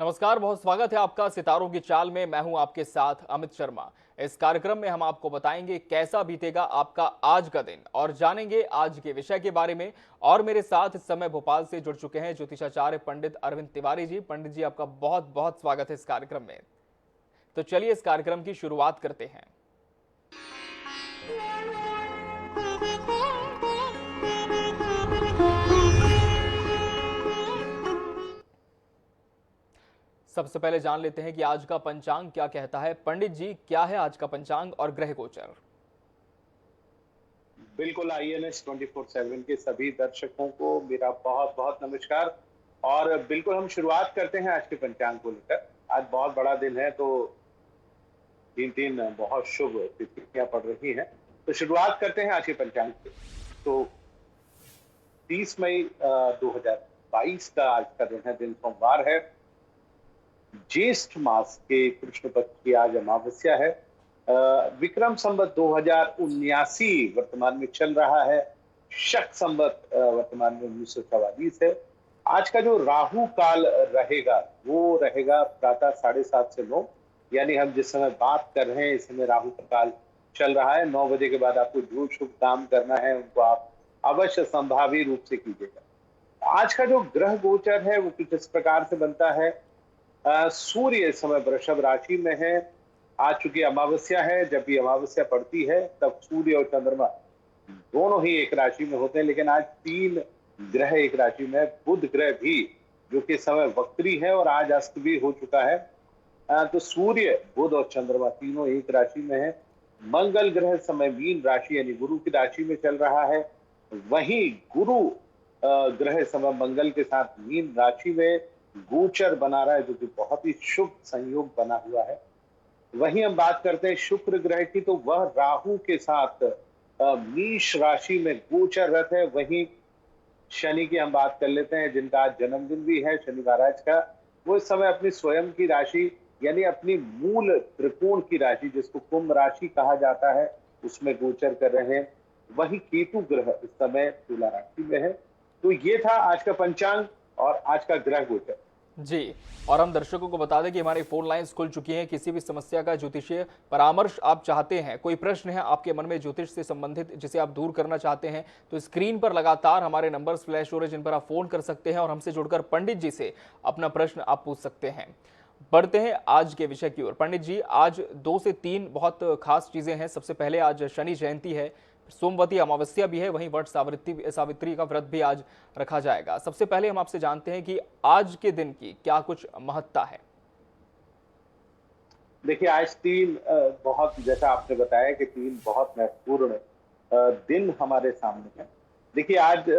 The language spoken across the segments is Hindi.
नमस्कार, बहुत स्वागत है आपका सितारों की चाल में। मैं हूं आपके साथ अमित शर्मा। इस कार्यक्रम में हम आपको बताएंगे कैसा बीतेगा आपका आज का दिन और जानेंगे आज के विषय के बारे में। और मेरे साथ इस समय भोपाल से जुड़ चुके हैं ज्योतिषाचार्य पंडित अरविंद तिवारी जी। पंडित जी, आपका बहुत बहुत स्वागत है इस कार्यक्रम में। तो चलिए इस कार्यक्रम की शुरुआत करते हैं। सबसे पहले जान लेते हैं कि आज का पंचांग क्या कहता है। पंडित जी, क्या है आज का पंचांग और ग्रह गोचर? बिल्कुल INS 24/7 के सभी दर्शकों को मेरा बहुत बहुत नमस्कार। और बिल्कुल हम शुरुआत करते हैं आज के पंचांग को लेकर। आज बहुत बड़ा दिन है, तो तीन तीन बहुत शुभ तिथियां पड़ रही हैं। तो शुरुआत करते हैं आज के पंचांग से। तो 30 मई 2022 का आज का दिन है, दिन सोमवार है। ज्येष्ठ मास के कृष्ण पक्ष की आज अमावस्या है। विक्रम संवत 2079 वर्तमान में चल रहा है। शक संवत वर्तमान में 1944 है। आज का जो राहु काल रहेगा वो रहेगा प्रातः 7:30 से 9। यानी हम जिस समय बात कर रहे हैं इस समय राहु काल चल रहा है। 9 बजे के बाद आपको जो शुभ काम करना है उनको आप अवश्य संभावी रूप से कीजिएगा। आज का जो ग्रह गोचर है वो कुछ इस प्रकार से बनता है। सूर्य इस समय वृषभ राशि में है। आज चूंकि अमावस्या है, जब भी अमावस्या पड़ती है तब सूर्य और चंद्रमा दोनों ही एक राशि में होते हैं, लेकिन आज 3 ग्रह एक राशि में। बुध ग्रह भी जो कि समय वक्री है और आज अस्त भी हो चुका है। तो सूर्य, बुध और चंद्रमा तीनों एक राशि में है। मंगल ग्रह समय मीन राशि यानी गुरु की राशि में चल रहा है। वहीं गुरु ग्रह समय मंगल के साथ मीन राशि में गोचर बना रहा है, जो कि बहुत ही शुभ संयोग बना हुआ है। वहीं हम बात करते हैं शुक्र ग्रह की, तो वह राहु के साथ मेष राशि में गोचररत है। वहीं शनि की हम बात कर लेते हैं, जिनका आज जन्मदिन भी है शनि महाराज का। वो इस समय अपनी स्वयं की राशि यानी अपनी मूल त्रिकोण की राशि, जिसको कुंभ राशि कहा जाता है, उसमें गोचर कर रहे हैं। वही केतु ग्रह इस समय तुला राशि में है। तो ये था आज का पंचांग और आज का ग्रह गोचर। जी, और हम दर्शकों को बता दें कि हमारी फोन लाइंस खुल चुकी हैं। किसी भी समस्या का ज्योतिषीय परामर्श आप चाहते हैं, कोई प्रश्न है आपके मन में ज्योतिष से संबंधित जिसे आप दूर करना चाहते हैं, तो स्क्रीन पर लगातार हमारे नंबर्स फ्लैश हो रहे हैं जिन पर आप फोन कर सकते हैं और हमसे जुड़कर पंडित जी से अपना प्रश्न आप पूछ सकते हैं। बढ़ते हैं आज के विषय की ओर। पंडित जी, आज 2 से 3 बहुत खास चीजें हैं। सबसे पहले आज शनि जयंती है, सोमवती अमावस्या भी है, वहीं वट सावित्री सावित्री का व्रत भी आज रखा जाएगा। सबसे पहले हम आपसे जानते हैं कि आज के दिन की क्या कुछ महत्ता है। देखिए, आज 3 बहुत, जैसा आपने बताया कि 3 बहुत महत्वपूर्ण दिन हमारे सामने है। देखिए, आज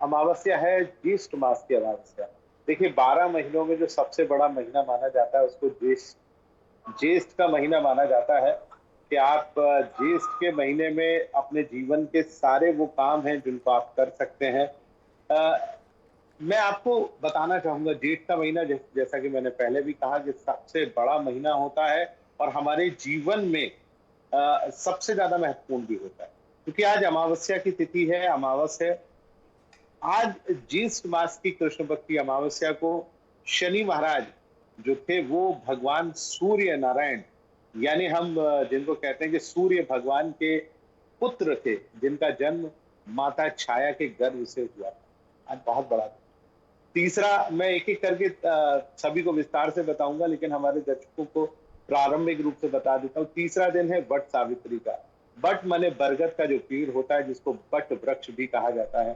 अमावस्या है, ज्येष्ठ मास की अमावस्या। देखिए, 12 महीनों में जो सबसे बड़ा महीना माना जाता है उसको ज्येष्ठ ज्येष्ठ का महीना माना जाता है। कि आप ज्येष्ठ के महीने में अपने जीवन के सारे वो काम हैं जिनको आप कर सकते हैं। मैं आपको बताना चाहूंगा, जेठ का महीना जैसा कि मैंने पहले भी कहा कि सबसे बड़ा महीना होता है और हमारे जीवन में सबसे ज्यादा महत्वपूर्ण भी होता है, क्योंकि आज अमावस्या की तिथि है, अमावस है। आज ज्येष्ठ मास की कृष्ण पक्ष की अमावस्या को शनि महाराज जो थे वो भगवान सूर्य नारायण, यानी हम जिनको कहते हैं कि सूर्य भगवान के पुत्र थे, जिनका जन्म माता छाया के गर्भ से हुआ था। आज बहुत बड़ा। तीसरा मैं एक एक करके सभी को विस्तार से बताऊंगा, लेकिन हमारे दर्शकों को प्रारंभिक रूप से बता देता हूँ। तीसरा दिन है वट सावित्री का। वट माने बरगद का जो पेड़ होता है, जिसको वट वृक्ष भी कहा जाता है।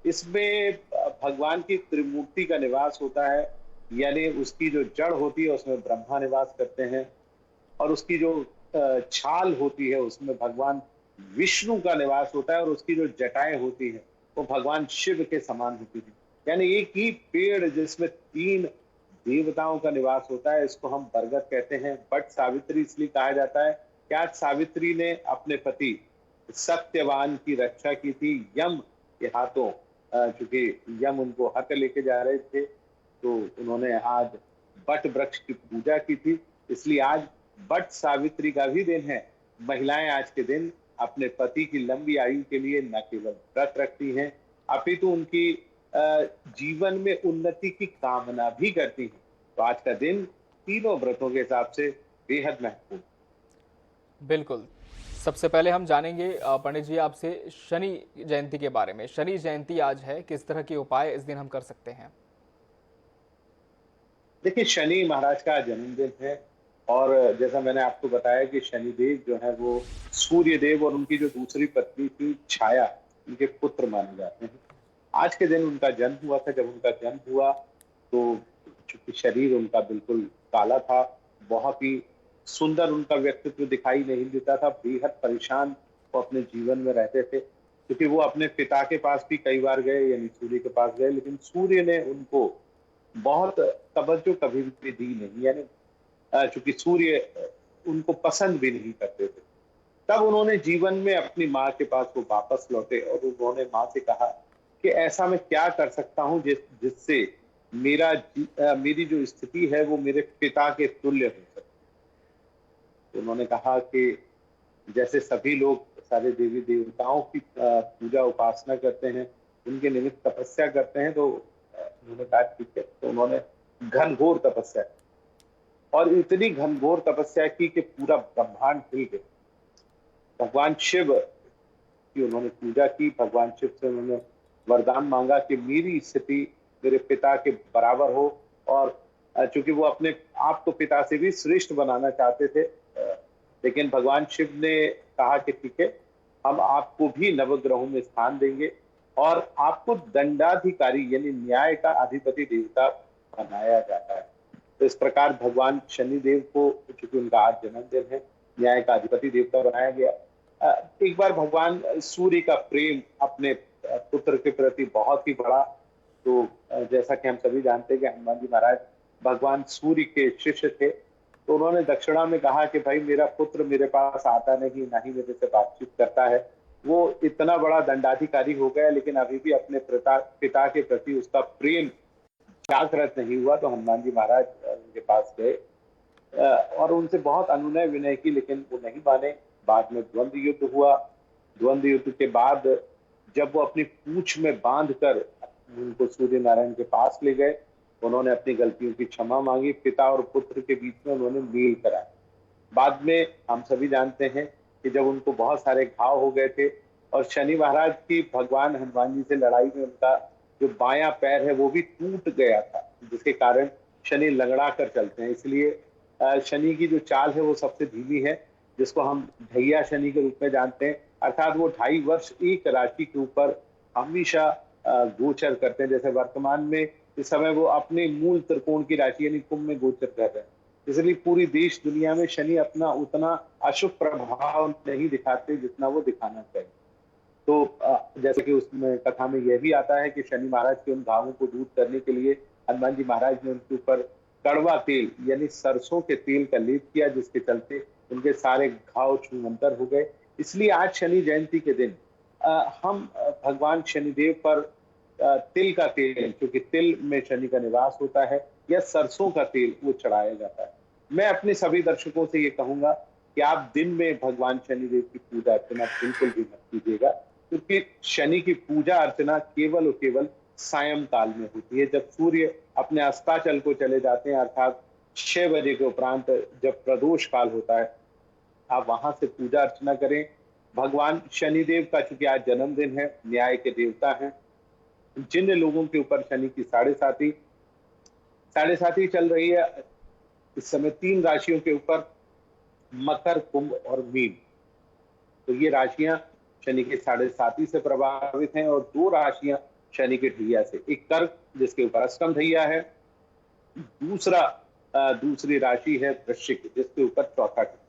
इसमें भगवान की त्रिमूर्ति का निवास होता है, यानी उसकी जो जड़ होती है उसमें ब्रह्मा निवास करते हैं, और उसकी जो छाल होती है उसमें भगवान विष्णु का निवास होता है, और उसकी जो जटाएं होती है वो भगवान शिव के समान होती है। यानी एक ही पेड़ जिसमें 3 देवताओं का निवास होता है, इसको हम बरगद कहते हैं। बट सावित्री इसलिए कहा जाता है कि आज सावित्री ने अपने पति सत्यवान की रक्षा की थी यम के हाथों। चूंकि यम उनको हट लेके जा रहे थे, तो उन्होंने आज बट वृक्ष की पूजा की थी, इसलिए आज बट सावित्री का भी दिन है। महिलाएं आज के दिन अपने पति की लंबी आयु के लिए न केवल व्रत रखती हैं, अपितु उनकी जीवन में उन्नति की कामना भी करती हैं। तो आज का दिन तीनों व्रतों के हिसाब से बेहद महत्वपूर्ण। बिल्कुल। सबसे पहले हम जानेंगे पंडित जी आपसे शनि जयंती के बारे में। शनि जयंती आज है, किस तरह के उपाय इस दिन हम कर सकते हैं? देखिए, शनि महाराज का जन्मदिन है और जैसा मैंने आपको बताया कि शनिदेव जो है वो सूर्य देव और उनकी जो दूसरी पत्नी थी छाया, उनके पुत्र माने जाते हैं। आज के दिन उनका जन्म हुआ था। जब उनका जन्म हुआ तो चूंकि शरीर उनका बिल्कुल काला था, बहुत ही सुंदर उनका व्यक्तित्व दिखाई नहीं देता था, बेहद परेशान वो अपने जीवन में रहते थे, क्योंकि वो अपने पिता के पास भी कई बार गए, यानी सूर्य के पास गए, लेकिन सूर्य ने उनको बहुत तवज्जो कभी भी दी नहीं, यानी चूंकि सूर्य उनको पसंद भी नहीं करते थे। तब उन्होंने जीवन में अपनी माँ के पास वो वापस लौटे और उन्होंने माँ से कहा कि ऐसा मैं क्या कर सकता हूँ जिससे मेरी जो स्थिति है वो मेरे पिता के तुल्य हो सके। तो उन्होंने कहा कि जैसे सभी लोग सारे देवी देवताओं की पूजा उपासना करते हैं, उनके निमित्त तपस्या करते हैं, तो उन्होंने कहा ठीक है। तो उन्होंने घनघोर तपस्या की और इतनी घनघोर तपस्या की कि पूरा ब्रह्मांड हिल गया। भगवान शिव की उन्होंने पूजा की, भगवान शिव से उन्होंने वरदान मांगा कि मेरी स्थिति मेरे पिता के बराबर हो, और चूंकि वो अपने आप को पिता से भी श्रेष्ठ बनाना चाहते थे, लेकिन भगवान शिव ने कहा कि ठीक है, हम आपको भी नवग्रहों में स्थान देंगे और आपको दंडाधिकारी यानी न्याय का अधिपति देवता बनाया जाता है। तो इस प्रकार भगवान शनिदेव को, चूंकि उनका आज जन्मदिन है, न्याय का अधिपति देवता बनाया गया। एक बार भगवान सूर्य का प्रेम अपने पुत्र के प्रति बहुत ही बढ़ा। तो जैसा कि हम सभी जानते हैं कि हनुमान जी महाराज भगवान सूर्य के शिष्य थे, तो उन्होंने दक्षिणा में कहा कि भाई मेरा पुत्र मेरे पास आता नहीं, ना ही मेरे से बातचीत करता है, वो इतना बड़ा दंडाधिकारी हो गया लेकिन अभी भी अपने पिता के प्रति उसका प्रेम जागृत नहीं हुआ। तो हनुमान जी महाराज उनके पास गए और उनसे बहुत अनुनय विनय की, लेकिन वो नहीं माने। बाद में द्वंद्व युद्ध हुआ। द्वंद्व युद्ध के बाद जब वो अपनी पूंछ में बांध कर उनको सूर्य नारायण के पास ले गए, उन्होंने अपनी गलतियों की क्षमा मांगी, पिता और पुत्र के बीच में उन्होंने मेल कराया। बाद में हम सभी जानते हैं कि जब उनको बहुत सारे घाव हो गए थे और शनि महाराज की भगवान हनुमान जी से लड़ाई में उनका जो बायां पैर है वो भी टूट गया था, जिसके कारण शनि लंगड़ा कर चलते हैं। इसलिए शनि की जो चाल है वो सबसे धीमी है, जिसको हम ढैया शनि के रूप में जानते हैं। अर्थात वो 2.5 वर्ष एक राशि के ऊपर हमेशा गोचर करते हैं। जैसे वर्तमान में इस समय वो अपने मूल त्रिकोण की राशि यानी कुंभ में गोचर कर रहे हैं। इसलिए पूरी देश दुनिया में शनि अपना उतना अशुभ प्रभाव नहीं दिखाते जितना वो दिखाना चाहिए। तो जैसे कि उसमें कथा में यह भी आता है कि शनि महाराज के उन घावों को दूर करने के लिए हनुमान जी महाराज ने उनके ऊपर कड़वा तेल यानी सरसों के तेल का लेप किया, जिसके चलते उनके सारे घाव छूमंतर हो गए। इसलिए आज शनि जयंती के दिन हम भगवान शनिदेव पर तिल का तेल, क्योंकि तिल में शनि का निवास होता है, या सरसों का तेल वो चढ़ाया जाता है। मैं अपने सभी दर्शकों से ये कहूंगा कि आप दिन में भगवान शनिदेव की पूजा अर्चना बिल्कुल भी मत कीजिएगा, क्योंकि शनि की पूजा अर्चना केवल और केवल सायंकाल में होती है, जब सूर्य अपने अस्ताचल को चले जाते हैं, अर्थात 6 बजे के उपरांत जब प्रदोष काल होता है, आप वहां से पूजा अर्चना करें। भगवान शनिदेव का चूंकि आज जन्मदिन है, न्याय के देवता हैं, जिन लोगों के ऊपर शनि की साढ़े साथी चल रही है इस समय 3 राशियों के ऊपर, मकर, कुंभ और मीन। तो ये राशियां शनि के साढ़े साथी से प्रभावित हैं और 2 राशियां शनि के ढैया से। एक कर्क जिसके ऊपर अष्टम ढैया है, दूसरी राशि है वृश्चिक जिसके ऊपर चौथा ढैया।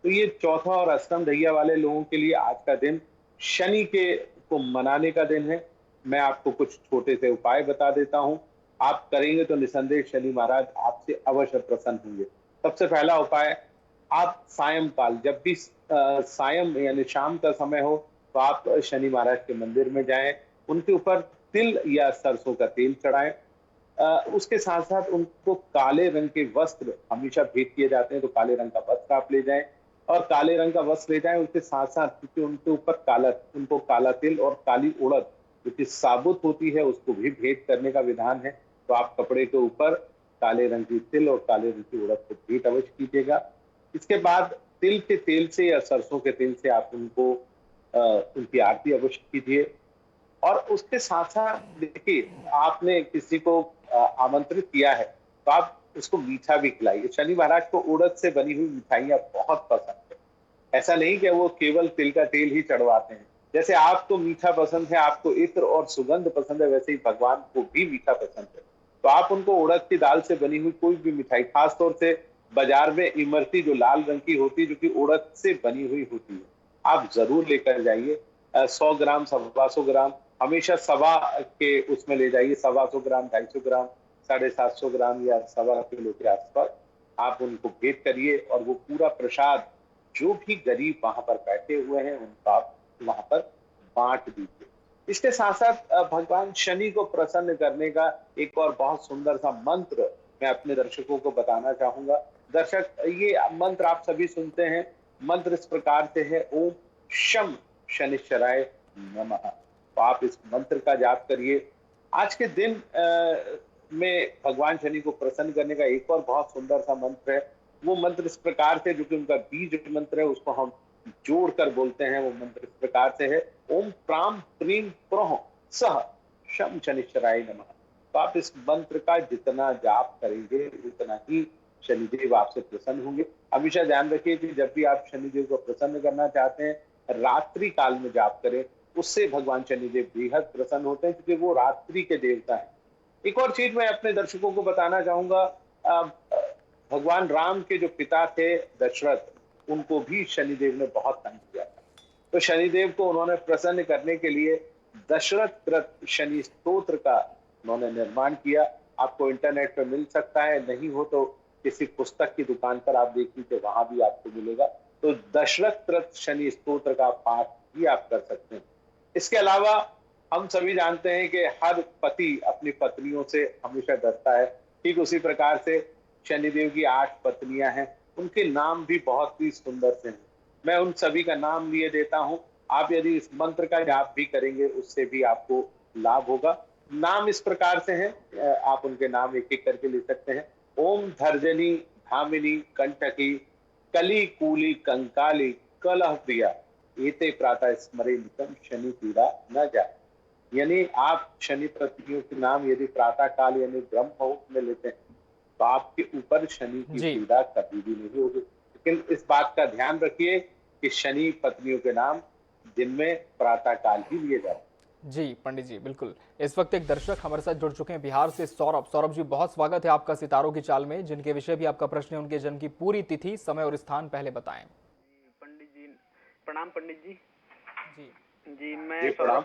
तो ये चौथा और अष्टम ढैया वाले लोगों के लिए आज का दिन शनि के को मनाने का दिन है। मैं आपको कुछ छोटे से उपाय बता देता हूं, आप करेंगे तो निसंदेह शनि महाराज आपसे अवश्य प्रसन्न होंगे। सबसे पहला उपाय, आप सायंकाल जब भी सायं यानी शाम का समय हो तो आप शनि महाराज के मंदिर में जाएं, उनके ऊपर तिल या सरसों का तेल चढ़ाएं। उसके साथ साथ उनको काले रंग के वस्त्र हमेशा भेंट किए जाते हैं, तो काले रंग का वस्त्र आप ले जाएं और काले रंग का वस्त्र ले जाएं। उसके साथ साथ क्योंकि उनके ऊपर उनको काला तिल और काली उड़द जो कि साबुत होती है उसको भी भेंट करने का विधान है। तो आप कपड़े के ऊपर काले रंग की तिल और काले रंग की उड़द को भेंट अवश्य कीजिएगा। इसके बाद तिल के तेल से या सरसों के तेल से आप उनको उनकी आरती अवश्य कीजिए। और उसके साथ साथ देखिए, आपने किसी को आमंत्रित किया है तो आप उसको मीठा भी खिलाइए। शनि महाराज को उड़द से बनी हुई मिठाइयां बहुत पसंद है। ऐसा नहीं कि वो केवल तिल का तेल ही चढ़वाते हैं। जैसे आपको मीठा पसंद है, आपको इत्र और सुगंध पसंद है, वैसे ही भगवान को भी मीठा पसंद है। तो आप उनको उड़द की दाल से बनी हुई कोई भी मिठाई, खासतौर से बाजार में इमरती जो लाल रंग की होती है, जो कि उड़द से बनी हुई होती है, आप जरूर लेकर जाइए। 100 ग्राम, 125 ग्राम, हमेशा सवा के उसमें ले जाइए। 125 ग्राम, 250 ग्राम, 750 ग्राम या सवा किलो के आसपास आप उनको भेंट करिए और वो पूरा प्रसाद जो भी गरीब वहां पर बैठे हुए हैं उनको आप वहां पर बांट दीजिए। इसके साथ साथ भगवान शनि को प्रसन्न करने का एक और बहुत सुंदर सा मंत्र मैं अपने दर्शकों को बताना चाहूंगा। दर्शक, ये मंत्र आप सभी सुनते हैं। मंत्र इस प्रकार से है, ओम शम शनिश्चराय नमः। तो आप इस मंत्र का जाप करिए। आज के दिन में भगवान शनि को प्रसन्न करने का एक और बहुत सुंदर सा मंत्र है। वो मंत्र इस प्रकार से, जो कि उनका बीज मंत्र है, उसको हम जोड़कर बोलते हैं। वो मंत्र इस प्रकार से है, ओम प्राम प्रीम प्रोह सह शम शनिश्चराय नमः। तो आप इस मंत्र का जितना जाप करेंगे उतना ही शनिदेव आपसे प्रसन्न होंगे। हमेशा ध्यान रखिए कि जब भी आप शनिदेव को प्रसन्न करना चाहते हैं, रात्रि काल में जाप करें। उससे भगवान शनिदेव बेहद प्रसन्न होते हैं, क्योंकि वो रात्रि के देवता हैं। एक और चीज मैं अपने दर्शकों को बताना चाहूंगा। भगवान राम के जो पिता थे दशरथ, उनको भी शनिदेव ने बहुत तंग किया था। तो शनिदेव को उन्होंने प्रसन्न करने के लिए दशरथ कृत शनि स्तोत्र का उन्होंने निर्माण किया। आपको इंटरनेट पर मिल सकता है, नहीं हो तो किसी पुस्तक की दुकान पर आप देख लीजिए, वहां भी आपको मिलेगा। तो दशरथ कृत शनि स्तोत्र का पाठ भी आप कर सकते हैं। इसके अलावा हम सभी जानते हैं कि हर पति अपनी पत्नियों से हमेशा डरता है। ठीक उसी प्रकार से शनिदेव की 8 पत्नियां हैं, उनके नाम भी बहुत ही सुंदर से हैं। मैं उन सभी का नाम लिए देता हूं। आप यदि इस मंत्र का जाप भी करेंगे, उससे भी आपको लाभ होगा। नाम इस प्रकार से हैं, आप उनके नाम एक एक करके ले सकते हैं। ओम धर्जनी धामिनी कंटकी कली कूली कंकाली कलह प्रिया एते प्रातः स्मरे नितम शनि पीड़ा न जाए। यानी आप शनि पत्नियों के नाम यदि प्रातः काल यानी ब्रह्म मुहूर्त में लेते हैं, तो आपके ऊपर शनि की जी पीड़ा कभी भी नहीं होगी। लेकिन इस बात का ध्यान रखिए कि शनि पत्नियों के नाम दिन में प्रातः काल ही लिए जाते हैं। जी पंडित जी, बिल्कुल। इस वक्त एक दर्शक हमारे साथ जुड़ चुके हैं बिहार से, सौरभ। सौरभ जी, बहुत स्वागत है आपका सितारों की चाल में। जिनके विषय भी आपका प्रश्न है, उनके जन्म की पूरी तिथि, समय और स्थान पहले बताएं। पंडित जी प्रणाम। पंडित जी जी जी मैं जी प्रणाम।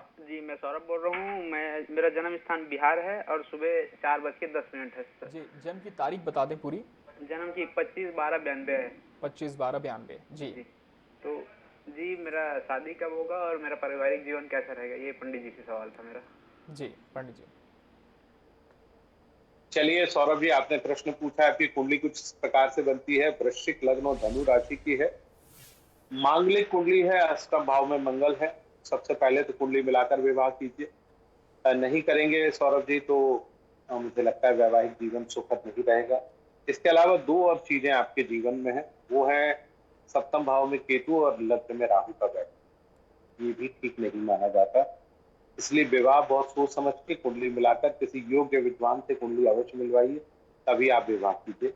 सौरभ बोल रहा हूँ। मेरा जन्म स्थान बिहार है और सुबह 4:10 है सर। जी, जन्म की तारीख बता दें पूरी। जन्म की 25/12/92 है। 25/12/92। जी जी तो जी मेरा शादी कब होगा और मेरा पारिवारिक जीवन कैसा रहेगा, ये पंडित जी से सवाल था मेरा। जी पंडित जी। चलिए सौरभ जी, आपने प्रश्न पूछा। आपकी कुंडली कुछ इस प्रकार से बनती है। वृश्चिक लग्न और धनु राशि की है। मांगलिक कुंडली है, अष्टम भाव में मंगल है। सबसे पहले तो कुंडली मिलाकर विवाह कीजिए। नहीं करेंगे सौरभ जी तो मुझे लगता है वैवाहिक जीवन सुखद नहीं रहेगा। इसके अलावा 2 और चीजें आपके जीवन में है, वो है सप्तम भाव में केतु और लग्न में राहु का बैठना। ये भी ठीक नहीं माना जाता। इसलिए विवाह बहुत सोच समझ के कुंडली मिलाकर किसी योग्य विद्वान से कुंडली अवश्य मिलवाइए, तभी आप विवाह कीजिए।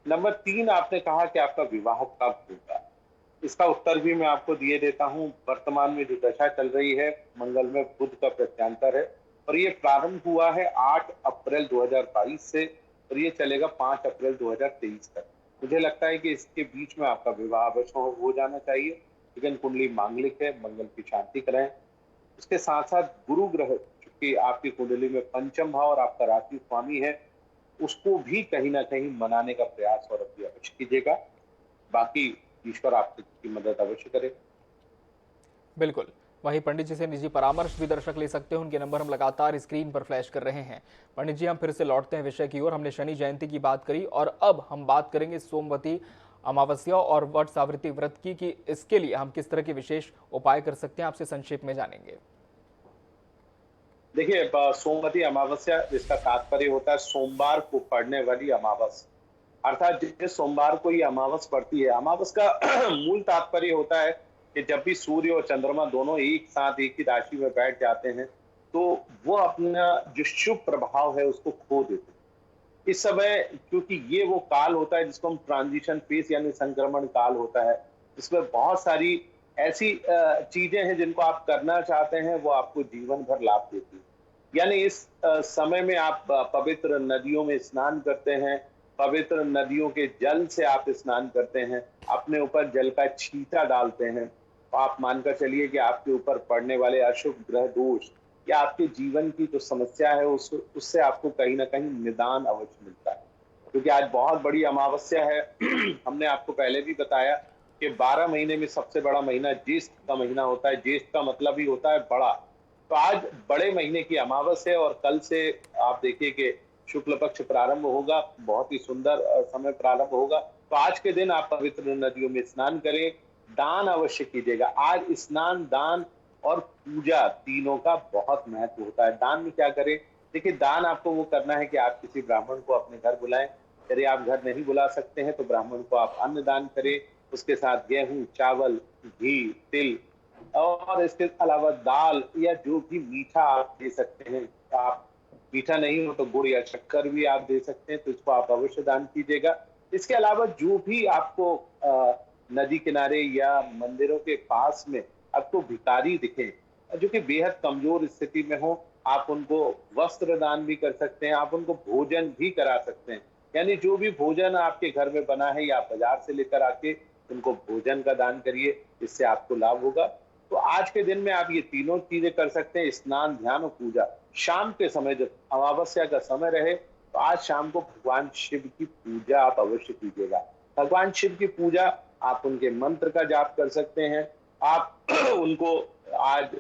नंबर 3, आपने कहा कि आपका विवाह कब होगा। इसका उत्तर भी मैं आपको दिए देता हूँ। वर्तमान में जो दशा चल रही है, मंगल में बुध का प्रत्यांतर है और ये प्रारंभ हुआ है 8 अप्रैल 2022 से और ये चलेगा 5 अप्रैल 2023 तक। मुझे लगता है कि इसके बीच में आपका विवाह अवश्य हो जाना चाहिए। लेकिन कुंडली मांगलिक है, मंगल की शांति कराएं। उसके साथ साथ गुरु ग्रह, चूंकि आपकी कुंडली में पंचम भाव और आपका राशि स्वामी है, उसको भी कहीं ना कहीं मनाने का प्रयास और अवश्य कीजिएगा। बाकी ईश्वर आपकी मदद अवश्य करे। बिल्कुल। वहीं पंडित जी से निजी परामर्श भी दर्शक ले सकते हैं। उनके नंबर हम लगातार स्क्रीन पर फ्लैश कर रहे हैं। पंडित जी, हम फिर से लौटते हैं विषय की ओर। हमने शनि जयंती की बात करी और अब हम बात करेंगे सोमवती अमावस्या और वट सावित्री व्रत की, कि इसके लिए हम किस तरह के विशेष उपाय कर सकते हैं, आपसे संक्षेप में जानेंगे। देखिए सोमवती अमावस्या, जिसका तात्पर्य होता है सोमवार को पड़ने वाली अमावस, अर्थात जिस सोमवार को ये अमावस पड़ती है। अमावस का मूल तात्पर्य होता है कि जब भी सूर्य और चंद्रमा दोनों एक साथ एक ही राशि में बैठ जाते हैं, तो वो अपना जो शुभ प्रभाव है उसको खो देते हैं। इस समय क्योंकि ये वो काल होता है जिसको हम ट्रांजिशन फेस यानी संक्रमण काल होता है, इसमें बहुत सारी ऐसी चीजें हैं जिनको आप करना चाहते हैं, वो आपको जीवन भर लाभ देती है। यानी इस समय में आप पवित्र नदियों में स्नान करते हैं, पवित्र नदियों के जल से आप स्नान करते हैं, अपने ऊपर जल का छींटा डालते हैं, तो आप मानकर चलिए कि आपके ऊपर पड़ने वाले अशुभ ग्रह दोष या आपके जीवन की जो समस्या है उससे आपको कहीं ना कहीं निदान अवश्य मिलता है। क्योंकि आज बहुत बड़ी अमावस्या है। हमने आपको पहले भी बताया कि 12 महीने में सबसे बड़ा महीना ज्येष्ठ का महीना होता है। ज्येष्ठ का मतलब ही होता है बड़ा। तो आज बड़े महीने की अमावस्या है और कल से आप देखिए कि शुक्ल पक्ष प्रारंभ होगा, बहुत ही सुंदर समय प्रारंभ होगा। तो आज के दिन आप पवित्र नदियों में स्नान करें, दान अवश्य कीजिएगा। आज स्नान, दान और पूजा तीनों का बहुत महत्व होता है। दान में क्या करें? देखिए, दान आपको वो करना है कि आप किसी ब्राह्मण को अपने घर बुलाएं। यदि आप घर नहीं बुला सकते हैं तो ब्राह्मण को आप अन्न दान करें, उसके साथ गेहूं, चावल, घी, तिल और इसके अलावा दाल या जो भी मीठा आप दे सकते हैं। आप मीठा नहीं हो तो गुड़ या शक्कर भी आप दे सकते हैं, तो इसको आप अवश्य दान कीजिएगा। इसके अलावा जो भी आपको नदी किनारे या मंदिरों के पास में आपको भिखारी दिखे जो कि बेहद कमजोर स्थिति में हो, आप उनको वस्त्र दान भी कर सकते हैं, आप उनको भोजन भी करा सकते हैं। यानी जो भी भोजन आपके घर में बना है या बाजार से लेकर आके उनको भोजन का दान करिए, इससे आपको लाभ होगा। तो आज के दिन में आप ये तीनों चीजें कर सकते हैं, स्नान, ध्यान और पूजा। शाम के समय जब अमावस्या का समय रहे तो आज शाम को भगवान शिव की पूजा आप अवश्य कीजिएगा। भगवान शिव की पूजा, आप उनके मंत्र का जाप कर सकते हैं, आप उनको आज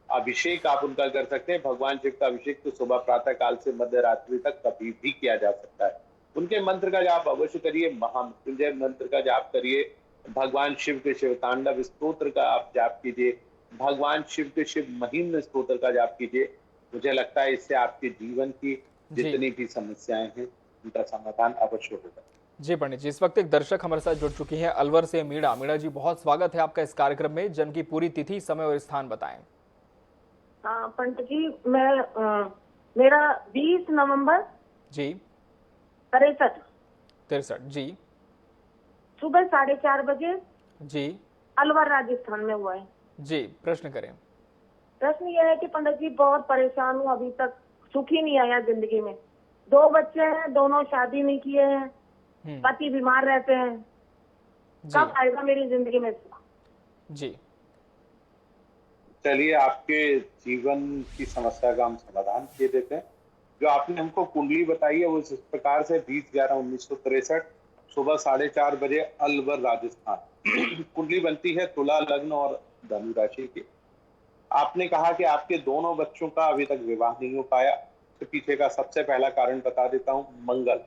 अभिषेक आप उनका कर सकते हैं। भगवान शिव का अभिषेक तो सुबह प्रातः काल से मध्य रात्रि तक कभी भी किया जा सकता है। उनके मंत्र का जाप अवश्य करिए, महामृत्युंजय मंत्र का जाप करिए, भगवान शिव के शिव तांडव स्तोत्र का आप जाप कीजिए, भगवान शिव के शिव महिम्न स्तोत्र का जाप कीजिए। मुझे लगता है इससे आपके जीवन की जितनी भी समस्याएं हैं उनका समाधान अवश्य होगा। जी पंडित जी, इस वक्त एक दर्शक हमारे साथ जुड़ चुकी हैं अलवर से मीणा। मीणा जी, बहुत स्वागत है आपका इस कार्यक्रम में। जन्म की पूरी तिथि, समय और स्थान बताएं। हाँ पंडित जी, मेरा 20 नवंबर जी 63 जी सुबह 4:30 बजे जी अलवर राजस्थान में हुआ है। जी, प्रश्न करें। प्रश्न यह है कि पंडित जी बहुत परेशान हूँ, अभी तक सुख ही नहीं आया जिंदगी में। 2 बच्चे हैं, दोनों शादी नहीं किए हैं, पति बीमार रहते हैं, कब आएगा मेरी जिंदगी में सुख? जी, चलिए, आपके जीवन की समस्या का हम समाधान किए देते हैं। जो आपने हमको कुंडली बताई है वो इस प्रकार से 20/11/1963 सुबह 4:30 बजे अलवर राजस्थान। कुंडली बनती है तुला लग्न और धनु राशि की। आपने कहा कि आपके दोनों बच्चों का अभी तक विवाह नहीं हो पाया। इसके पीछे का सबसे पहला कारण बता देता हूँ, मंगल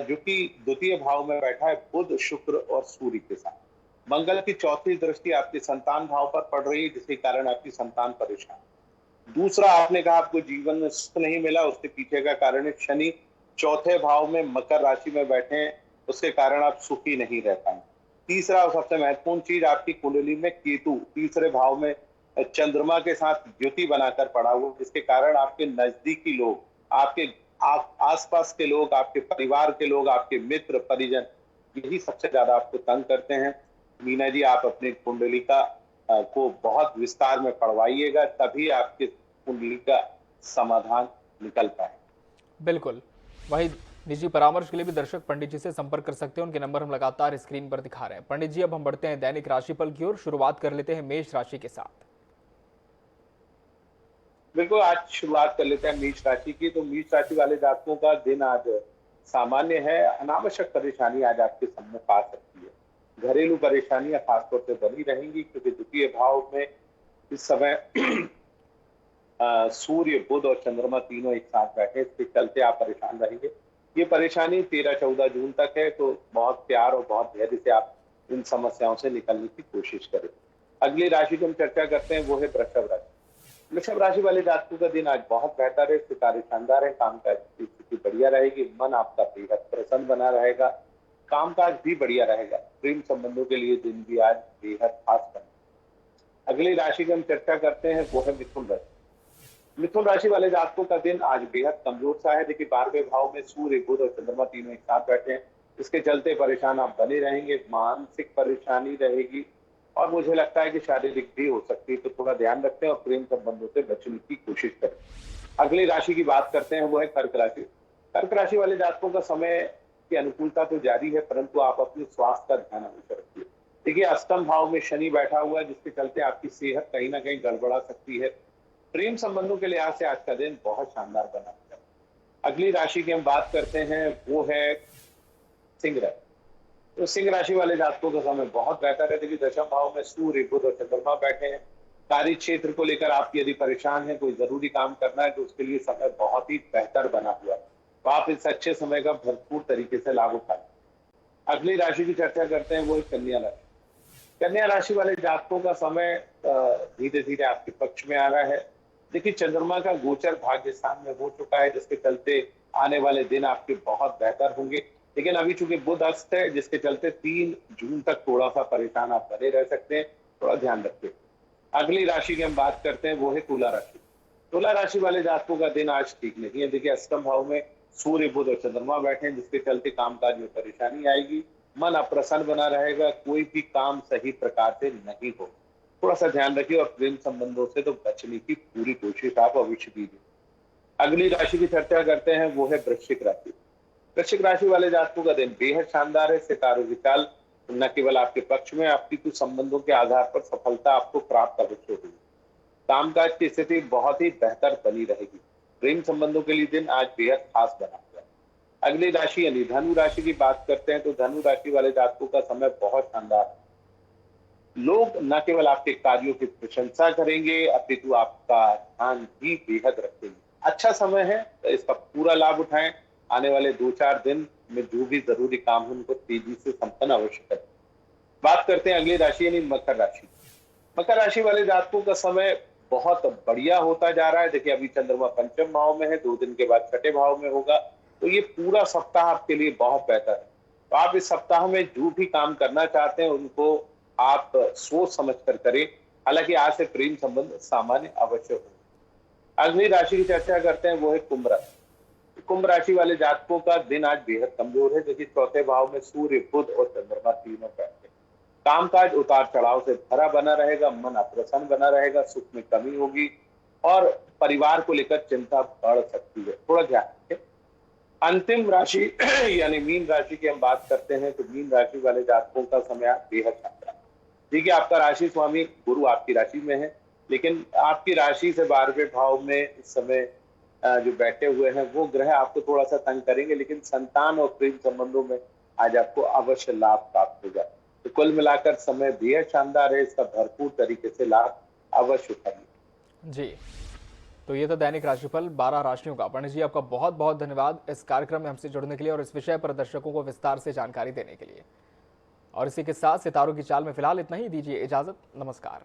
जो कि द्वितीय भाव में बैठा है बुध, शुक्र और सूर्य के साथ। मंगल की चौथी दृष्टि आपके संतान भाव पर पड़ रही है, जिसके कारण आपकी संतान परेशान। दूसरा, आपने कहा आपको जीवन में सुख नहीं मिला, उसके पीछे का कारण है शनि चौथे भाव में मकर राशि में बैठे हैं, उसके कारण आप सुखी नहीं रह पाए। तीसरा और सबसे महत्वपूर्ण चीज, आपकी कुंडली में केतु तीसरे भाव में चंद्रमा के साथ युति बनाकर पड़ा हुआ, जिसके कारण आपके नजदीकी लोग, आपके आसपास के लोग, आपके परिवार के लोग, आपके मित्र परिजन, यही सबसे ज्यादा आपको तंग करते हैं। मीना जी, आप अपने कुंडली का को बहुत विस्तार में पढ़वाइएगा, तभी आपके कुंडली का समाधान निकल पाए। बिल्कुल। वही निजी परामर्श के लिए भी दर्शक पंडित जी से संपर्क कर सकते हैं। उनके नंबर हम लगातार स्क्रीन पर दिखा रहे हैं। पंडित जी, अब हम बढ़ते हैं दैनिक राशिफल की ओर। शुरुआत कर लेते हैं मेष राशि के साथ। बिल्कुल, आज शुरुआत कर लेते हैं मेष राशि की। तो मेष राशि वाले जातकों का दिन आज सामान्य है। अनावश्यक परेशानी आज आपके सम्मुख आ सकती है। घरेलू परेशानियां खासतौर से बनी रहेंगी, क्योंकि द्वितीय भाव में इस समय सूर्य, बुध और चंद्रमा तीनों एक साथ बैठे, इसके चलते आप परेशान रहेंगे। ये परेशानी 13-14 जून तक है, तो बहुत प्यार और बहुत धैर्य से आप इन समस्याओं से निकलने की कोशिश करें। अगली राशि की हम चर्चा करते हैं, वो है वृषभ राशि। वृषभ राशि वाले जातकों का दिन आज बहुत बेहतर है, सितारे शानदार है, कामकाज की स्थिति बढ़िया रहेगी, मन आपका बेहद प्रसन्न बना रहेगा, कामकाज भी बढ़िया रहेगा। प्रेम संबंधों के लिए दिन भी आज बेहद खास बने। अगली राशि की हम चर्चा करते हैं, वो है मिथुन राशि। मिथुन राशि वाले जातकों का दिन आज बेहद कमजोर सा है। देखिए 12वें भाव में सूर्य, बुध और चंद्रमा तीनों एक साथ बैठे हैं, इसके चलते परेशान आप बने रहेंगे, मानसिक परेशानी रहेगी और मुझे लगता है कि शारीरिक भी हो सकती है, तो थोड़ा ध्यान रखते हैं और प्रेम संबंधों से बचने की कोशिश करें। अगली राशि की बात करते हैं, वो है कर्क राशि। कर्क राशि वाले जातकों का समय की अनुकूलता तो जारी है, परंतु आप अपने स्वास्थ्य का ध्यान अवश्य रखिए। देखिए अष्टम भाव में शनि बैठा हुआ है, जिसके चलते आपकी सेहत कहीं ना कहीं गड़बड़ा सकती है। प्रेम संबंधों के लिहाज से आज का दिन बहुत शानदार बना है। अगली राशि की हम बात करते हैं, वो है सिंह राशि। तो सिंह राशि वाले जातकों का समय बहुत बेहतर है। देखिए दशम भाव में सूर्य, बुध और चंद्रमा बैठे हैं। कार्य क्षेत्र को लेकर आप यदि परेशान हैं, कोई जरूरी काम करना है, तो उसके लिए समय बहुत ही बेहतर बना हुआ है, तो आप इस अच्छे समय का भरपूर तरीके से लाभ उठाएं। अगली राशि की चर्चा करते हैं, वो है कन्या राशि। कन्या राशि वाले जातकों का समय धीरे धीरे आपके पक्ष में आ रहा है। देखिए चंद्रमा का गोचर भाग्य स्थान में हो चुका है, जिसके चलते आने वाले दिन आपके बहुत बेहतर होंगे। लेकिन अभी चूंकि बुध अस्त है, जिसके चलते 3 जून तक थोड़ा सा परेशान आप बने रह सकते हैं, थोड़ा ध्यान रखिए। अगली राशि की हम बात करते हैं, वो है तुला राशि। तुला राशि वाले जातकों का दिन आज ठीक नहीं है। देखिए अष्टम भाव में सूर्य, बुध और चंद्रमा बैठे हैं, जिसके चलते कामकाज में परेशानी आएगी, मन अप्रसन्न बना रहेगा, कोई भी काम सही प्रकार से नहीं हो, थोड़ा सा ध्यान रखिए और प्रेम संबंधों से तो बचने की पूरी कोशिश आप अवश्य कीजिए। अगली राशि की चर्चा करते हैं, वो है वृश्चिक राशि। वृश्चिक राशि वाले जातकों का दिन बेहद शानदार है। सितारों की चाल न केवल आपके पक्ष में, आपकी कुछ संबंधों के आधार पर सफलता आपको प्राप्त अवश्य होगी। कामकाज की स्थिति बहुत ही बेहतर बनी रहेगी। प्रेम संबंधों के लिए दिन आज बेहद खास बना हुआ है। अगली राशि यानी धनु राशि की बात करते हैं, तो धनु राशि वाले जातकों का समय बहुत शानदार है। लोग न केवल आपके कार्यों की प्रशंसा करेंगे, अपितु आपका ध्यान भी बेहद रखेंगे। अच्छा समय है, तो इसका पूरा लाभ उठाएं। आने वाले 2-4 दिन में जो भी जरूरी काम है, उनको तेजी से संपन्न अवश्य करें। बात करते हैं अगली राशि यानी मकर राशि। मकर राशि वाले जातकों का समय बहुत बढ़िया होता जा रहा है। देखिए अभी चंद्रमा पंचम भाव में है, 2 दिन के बाद छठे भाव में होगा, तो ये पूरा सप्ताह आपके लिए बहुत बेहतर है। तो आप इस सप्ताह में जो भी काम करना चाहते हैं, उनको आप सोच समझ कर करें। हालांकि आज से प्रेम संबंध सामान्य अवश्य हो। अगली राशि की चर्चा करते हैं, वो है कुंभ राशि। कुंभ राशि वाले जातकों का दिन आज बेहद कमजोर है। देखिए चौथे भाव में सूर्य, बुध और चंद्रमा तीनों बैठे। कामकाज उतार चढ़ाव से भरा बना रहेगा, मन अप्रसन्न बना रहेगा, सुख में कमी होगी और परिवार को लेकर चिंता बढ़ सकती है, थोड़ा ध्यान रखें। अंतिम राशि यानी मीन राशि की हम बात करते हैं, तो मीन राशि वाले जातकों का समय बेहद शानदार। देखिए आपका राशि स्वामी गुरु आपकी राशि में है, लेकिन आपकी राशि से 12वें भाव में इस समय जो बैठे हुए हैं, वो ग्रह आपको थोड़ा सा तंग करेंगे, लेकिन संतान और प्रेम संबंधों में आज आपको अवश्य लाभ प्राप्त होगा। तो कुल मिलाकर समय बेहद शानदार है, इसका भरपूर तरीके से लाभ अवश्य उठाइए। जी, तो ये था दैनिक राशिफल 12 राशियों का। पंडित जी आपका बहुत बहुत धन्यवाद इस कार्यक्रम में हमसे जुड़ने के लिए और इस विषय पर दर्शकों को विस्तार से जानकारी देने के लिए। और इसी के साथ सितारों की चाल में फिलहाल इतना ही, दीजिए इजाजत, नमस्कार।